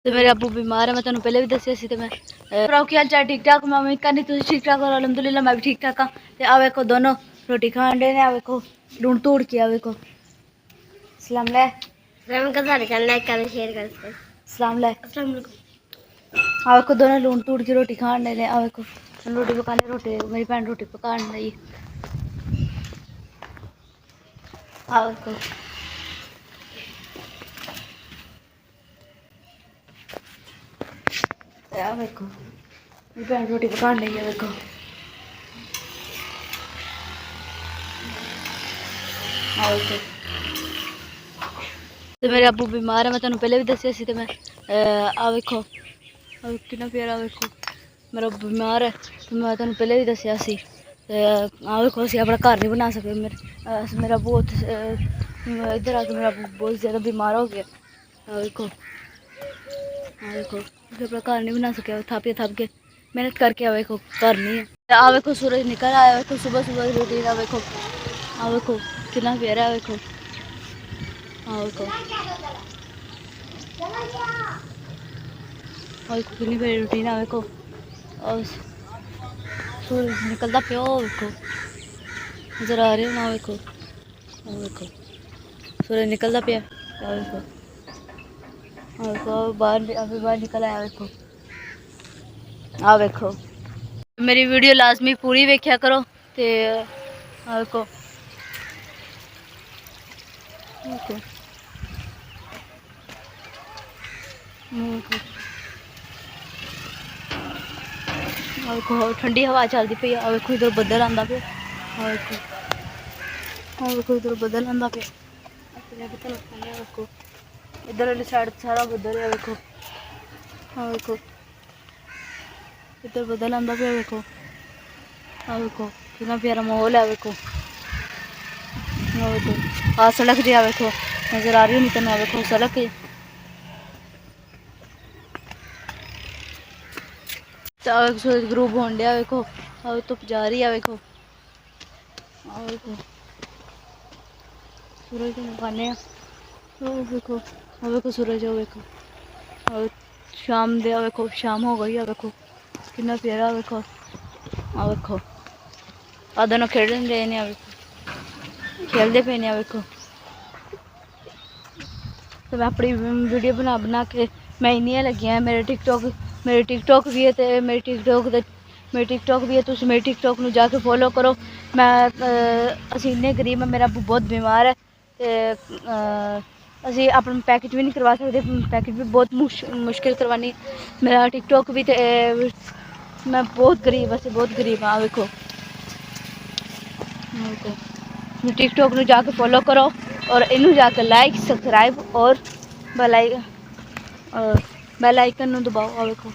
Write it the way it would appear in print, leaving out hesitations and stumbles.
तो मेरे अबू बीमार है, मैं तेन पहले भी दसिया सी। मैं की हाल चाल ठीक ठाक, मैं उम्मीद करनी तुम ठीक ठाक हो। अलहमदुलिल्लाह मैं भी ठीक ठाक हाँ। तो आ वेखो दोनों रोटी खान डे ने, आ वेखो लूण तोड़ के, आ वेखो सलाम ले सलाम ले। आ वेखो दोनों लूण तोड़ के रोटी खान डे ने। आ वेखो रोटी पकाने, रोटी मेरी भैन रोटी पकान रही। आ वेखो वेखो मेरी भैन रोटी पकान रही है। वेखो तो मेरे अबू बीमार है, मैं तेन पहले भी दसिया सी। मैं आ वेखो कितना प्यारा, वेखो मेरा अबू बीमार है, तो मैं तेन पहले भी दसिया सी। आ वेखो असीं अपना घर नहीं बना सके। मेरा बहुत इधर आके मेरा अबू बहुत ज़्यादा बीमार हो गया। देखो अपना घर नहीं बना सके, थप के मेहनत करके आ वेखो घर नहीं है। आ वेखो सूरज निकल आया, वेखो सुबह सुबह रूटीन। आ वेखो कितना प्यारा है। वेखो कितनी प्यारी रूटीन है। वेखो सूरज निकलता पिया, वेखो नजर आ रहे हो ना। वेखो सूरज निकलता पिया। वेखो बाहर निकल आया। वेखो आ वेखो मेरी वीडियो लाजमी पूरी वेख्या करो। ते वेखो वेखो ठंडी हवा चलती पई। आ वेखो इधर बदल आंदा पे। वेखो इधर बदल आंदा पे। वेखो इधर वाली साइड सारा बदल है। वेखो वेखो इधर बदल आंदा पे। वेखो कितना प्यारा माहौल है। वेखो आ सड़क जी, वेखो नजर आ रही हो नहीं तेन। वेखो सड़क है, सूरज ग्रूब होन दिया। वेखो धुप जा रही है। वेखो सूरज को मकाने। वेखो सूरज हो। वेखो शाम दे। वेखो शाम हो गई है। वेखो कितना प्यारा। वेखो वेखो आ दोनों खेल रहे ने। खेलते पे ने। वेखो तो मैं अपनी वीडियो बना के मैं इन्नियां लगी हैं। मेरे टिकटॉक भी है। तो मेरी टिकटॉक भी है। तुम मेरी टिकटॉक में जाके फॉलो करो। मैं असी इन्ने गरीब है, मेरा अबू बहुत बीमार है। तो असी अपना पैकेज भी नहीं करवा सकते, पैकेज भी बहुत मुश्किल करवानी। मेरा टिकटॉक भी मैं बहुत गरीब, असी बहुत गरीब हाँ। वेखो टिकटॉक में जाके फॉलो करो और इनू जाके लाइक सब्सक्राइब और बेल आइकन दबाओ। वेखो